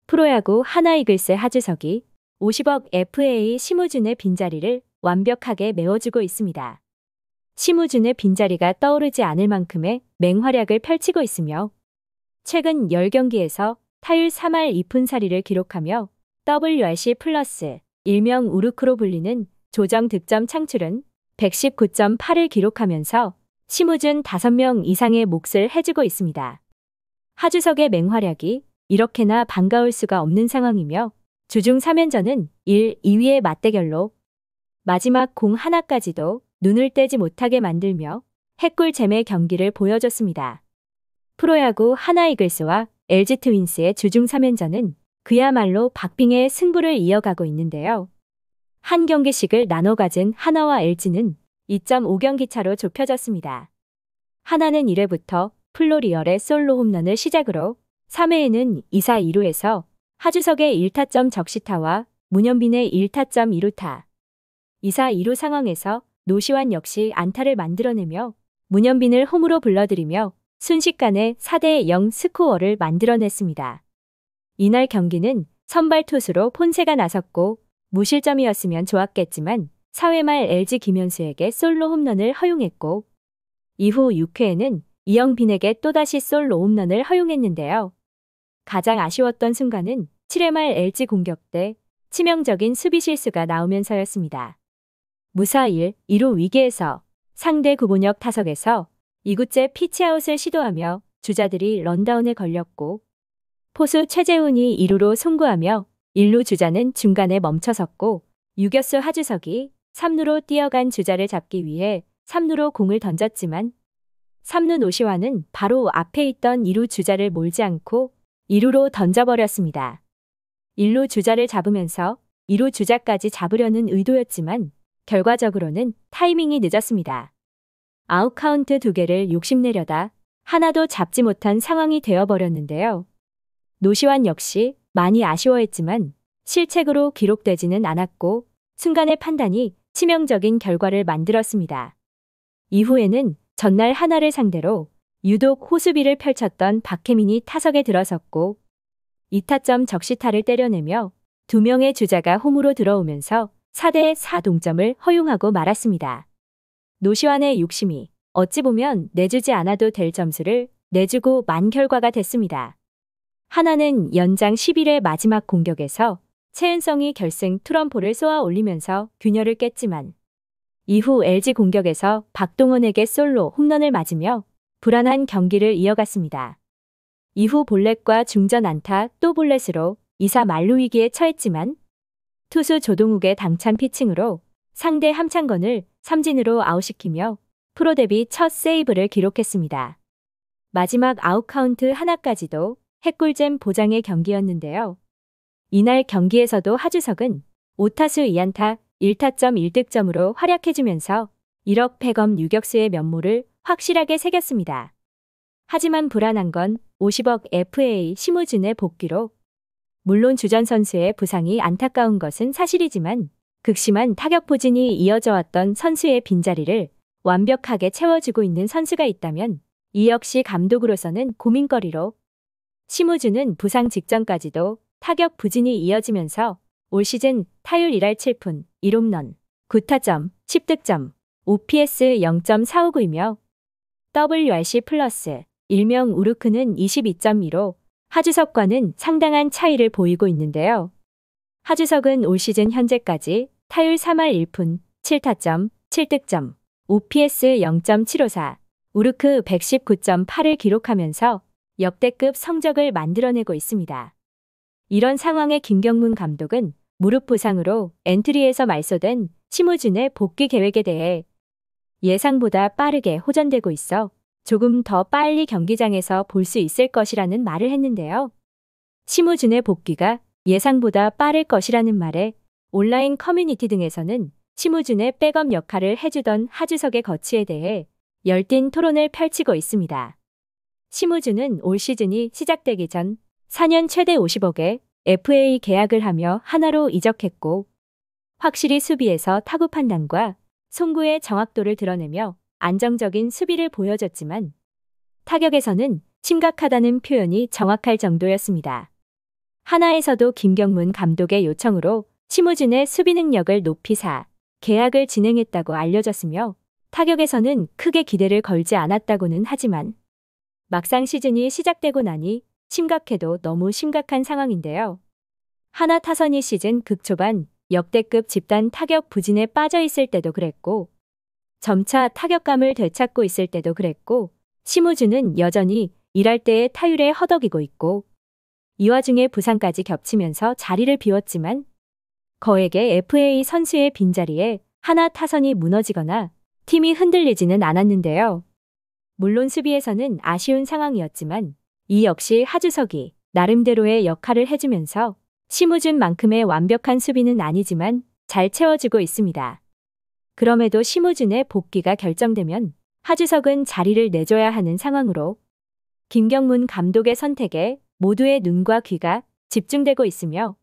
프로야구 하나이글스 하주석이 50억 FA 심우준의 빈자리를 완벽하게 메워주고 있습니다. 심우준의 빈자리가 떠오르지 않을 만큼의 맹활약을 펼치고 있으며 최근 10경기에서 타율 3할 2푼4리를 기록하며 WRC 플러스 일명 우르크로 불리는 조정 득점 창출은 119.8을 기록하면서 심우준 5명 이상의 몫을 해주고 있습니다. 하주석의 맹활약이 이렇게나 반가울 수가 없는 상황이며 주중 3연전은 1, 2위의 맞대결로 마지막 공 하나까지도 눈을 떼지 못하게 만들며 핵꿀잼의 경기를 보여줬습니다. 프로야구 하나이글스와 LG 트윈스의 주중 3연전은 그야말로 박빙의 승부를 이어가고 있는데요. 한 경기씩을 나눠 가진 하나와 LG는 2.5경기 차로 좁혀졌습니다. 하나는 1회부터 플로리얼의 솔로 홈런을 시작으로 3회에는 2사 2루에서 하주석의 1타점 적시타와 문현빈의 1타점 2루타, 2사 2루 상황에서 노시환 역시 안타를 만들어내며 문현빈을 홈으로 불러들이며 순식간에 4대0 스코어를 만들어냈습니다. 이날 경기는 선발 투수로 폰세가 나섰고 무실점이었으면 좋았겠지만 4회 말 LG 김현수에게 솔로 홈런을 허용했고 이후 6회에는 이영빈에게 또다시 솔로 홈런을 허용했는데요. 가장 아쉬웠던 순간은 7회 말 LG 공격 때 치명적인 수비 실수가 나오면서였습니다. 무사 1, 2루 위기에서 상대 구본혁 타석에서 2구째 피치아웃을 시도하며 주자들이 런다운에 걸렸고 포수 최재훈이 2루로 송구하며 1루 주자는 중간에 멈춰섰고 유격수 하주석이 3루로 뛰어간 주자를 잡기 위해 3루로 공을 던졌지만 3루 노시환은 바로 앞에 있던 2루 주자를 몰지 않고 2루로 던져버렸습니다. 1루 주자를 잡으면서 2루 주자까지 잡으려는 의도였지만 결과적으로는 타이밍이 늦었습니다. 아웃카운트 2개를 욕심내려다 하나도 잡지 못한 상황이 되어버렸는데요. 노시환 역시 많이 아쉬워했지만 실책으로 기록되지는 않았고 순간의 판단이 치명적인 결과를 만들었습니다. 이후에는 전날 하나를 상대로 유독 호수비를 펼쳤던 박혜민이 타석에 들어섰고 2타점 적시타를 때려내며 2명의 주자가 홈으로 들어오면서 4대4 동점을 허용하고 말았습니다. 노시환의 욕심이 어찌 보면 내주지 않아도 될 점수를 내주고 만 결과가 됐습니다. 하나는 연장 11회 마지막 공격에서 최은성이 결승 투런포를 쏘아 올리면서 균열을 깼지만 이후 LG 공격에서 박동원에게 솔로 홈런을 맞으며 불안한 경기를 이어갔습니다. 이후 볼넷과 중전 안타 또 볼넷으로 2사 만루 위기에 처했지만 투수 조동욱의 당찬 피칭으로 상대 함창건을 삼진으로 아웃시키며 프로 데뷔 첫 세이브를 기록했습니다. 마지막 아웃카운트 하나까지도 핵꿀잼 보장의 경기였는데요. 이날 경기에서도 하주석은 5타수 2안타 1타점 1득점으로 활약해주면서 1억 백엄 유격수의 면모를 확실하게 새겼습니다. 하지만 불안한 건 50억 FA 심우준의 복귀로 물론 주전 선수의 부상이 안타까운 것은 사실이지만 극심한 타격 부진이 이어져 왔던 선수의 빈자리를 완벽하게 채워주고 있는 선수가 있다면 이 역시 감독으로서는 고민거리로 심우준은 부상 직전까지도 타격 부진이 이어지면서 올 시즌 타율 1할 7푼, 1홈런, 9타점, 10득점, OPS 0.459이며 WRC 플러스 일명 우르크는 22.2로 하주석과는 상당한 차이를 보이고 있는데요. 하주석은 올 시즌 현재까지 타율 3할 1푼, 7타점, 7득점, OPS 0.754, 우르크 119.8을 기록하면서 역대급 성적을 만들어내고 있습니다. 이런 상황에 김경문 감독은 무릎 부상으로 엔트리에서 말소된 심우준의 복귀 계획에 대해 예상보다 빠르게 호전되고 있어 조금 더 빨리 경기장에서 볼 수 있을 것이라는 말을 했는데요. 심우준의 복귀가 예상보다 빠를 것이라는 말에 온라인 커뮤니티 등에서는 심우준의 백업 역할을 해주던 하주석의 거취에 대해 열띤 토론을 펼치고 있습니다. 심우준은 올 시즌이 시작되기 전 4년 최대 50억의 FA 계약을 하며 하나로 이적했고 확실히 수비에서 타구 판단과 송구의 정확도를 드러내며 안정적인 수비를 보여줬지만 타격에서는 심각하다는 표현이 정확할 정도였습니다. 하나에서도 김경문 감독의 요청으로 심우준의 수비 능력을 높이 계약을 진행했다고 알려졌으며 타격에서는 크게 기대를 걸지 않았다고는 하지만 막상 시즌이 시작되고 나니 심각해도 너무 심각한 상황인데요. 하나 타선이 시즌 극초반 역대급 집단 타격 부진에 빠져 있을 때도 그랬고 점차 타격감을 되찾고 있을 때도 그랬고 심우준은 여전히 일할 때의 타율에 허덕이고 있고 이 와중에 부상까지 겹치면서 자리를 비웠지만 거액의 FA 선수의 빈자리에 하나 타선이 무너지거나 팀이 흔들리지는 않았는데요. 물론 수비에서는 아쉬운 상황이었지만 이 역시 하주석이 나름대로의 역할을 해주면서 심우준만큼의 완벽한 수비는 아니지만 잘 채워주고 있습니다. 그럼에도 심우준의 복귀가 결정되면 하주석은 자리를 내줘야 하는 상황으로 김경문 감독의 선택에 모두의 눈과 귀가 집중되고 있으며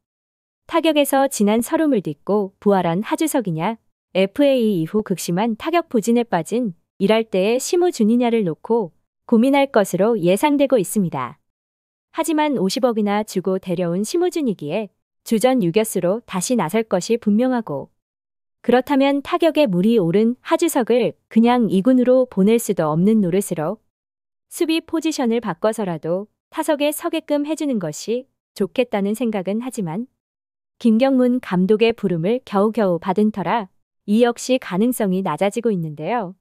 타격에서 진한 서름을 딛고 부활한 하주석이냐 FA 이후 극심한 타격 부진에 빠진 일할 때의 심우준이냐를 놓고 고민할 것으로 예상되고 있습니다. 하지만 50억이나 주고 데려온 심우준이기에 주전 유격수로 다시 나설 것이 분명하고 그렇다면 타격에 물이 오른 하주석을 그냥 2군으로 보낼 수도 없는 노릇으로 수비 포지션을 바꿔서라도 타석에 서게끔 해주는 것이 좋겠다는 생각은 하지만 김경문 감독의 부름을 겨우겨우 받은 터라 이 역시 가능성이 낮아지고 있는데요.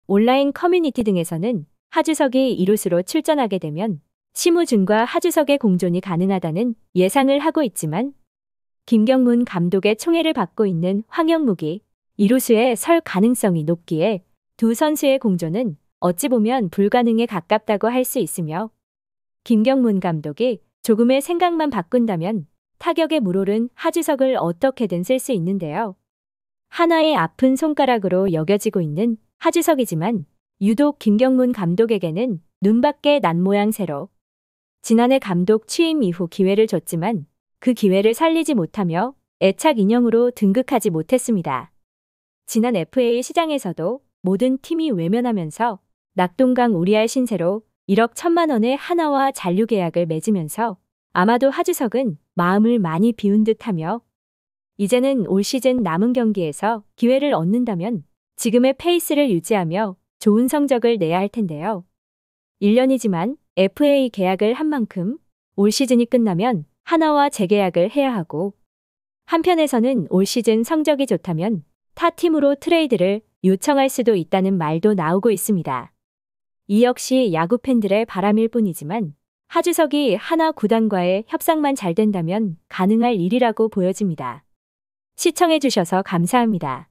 온라인 커뮤니티 등에서는 하주석이 이루수로 출전하게 되면 심우준과 하주석의 공존이 가능하다는 예상을 하고 있지만 김경문 감독의 총애를 받고 있는 황영묵이 이루수에 설 가능성이 높기에 두 선수의 공존은 어찌 보면 불가능에 가깝다고 할 수 있으며 김경문 감독이 조금의 생각만 바꾼다면 타격에 물오른 하주석을 어떻게든 쓸 수 있는데요. 하나의 아픈 손가락으로 여겨지고 있는 하주석이지만 유독 김경문 감독에게는 눈밖에 난 모양새로 지난해 감독 취임 이후 기회를 줬지만 그 기회를 살리지 못하며 애착 인형으로 등극하지 못했습니다. 지난 FA 시장에서도 모든 팀이 외면하면서 낙동강 우리알 신세로 1억 1천만 원의 하나와 잔류 계약을 맺으면서 아마도 하주석은 마음을 많이 비운 듯하며 이제는 올 시즌 남은 경기에서 기회를 얻는다면 지금의 페이스를 유지하며 좋은 성적을 내야 할 텐데요. 1년이지만 FA 계약을 한 만큼 올 시즌이 끝나면 하나와 재계약을 해야 하고 한편에서는 올 시즌 성적이 좋다면 타 팀으로 트레이드를 요청할 수도 있다는 말도 나오고 있습니다. 이 역시 야구 팬들의 바람일 뿐이지만 하주석이 하나 구단과의 협상만 잘 된다면 가능할 일이라고 보여집니다. 시청해주셔서 감사합니다.